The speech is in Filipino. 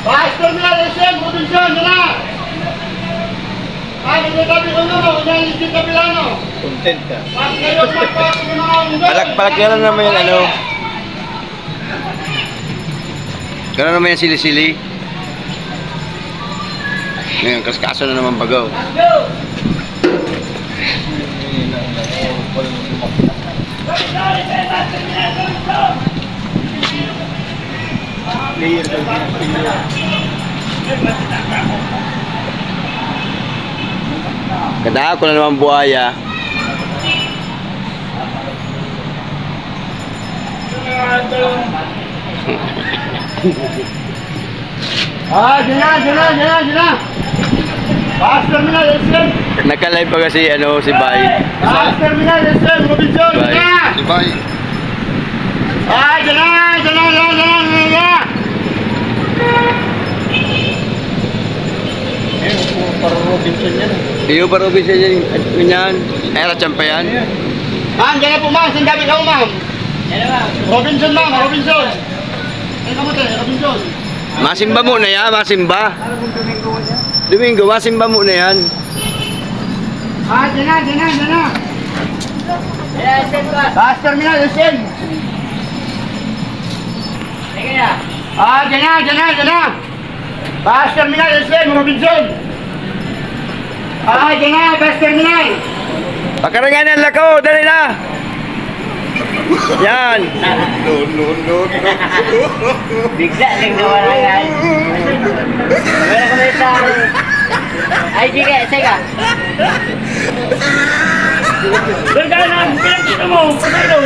Bas terminal SM, Robinson, na. Ay, hindi kami uno, hindi kami lano. Content ka. Palak na naman yung ano. Gano'n naman yung sili-sili. Ngayon, kaskaso na naman bagaw. Layer daw din. Kada ko na naman buhaya. Dyan. Bas terminal SM. Naka-live pa kasi ano si Bay. Bas terminal SM, Robinson, Bay. na. Si Bay. Dyan. Parang Robinson yan. Iyo pa Robin siya yan. Era champa yan. Ma'am, dyan na po ma'am, saan gabi ka mo ma'am? Robinson ma'am, Robinson. Ano ka mo tayo, Robinson? Masimba mo na yan, masimba. Domingo, masimba mo na yan. Dyan na. Bas terminal SM. Dyan na. Bas terminal SM, Robinson. Dyan na, bas terminal. Pakarangan ang lakaw, dali na. Yan. No. Bigla lang nawalangan. Wala ko may tao. Ay, sige. Bergana, pinagkita mo, patay daw.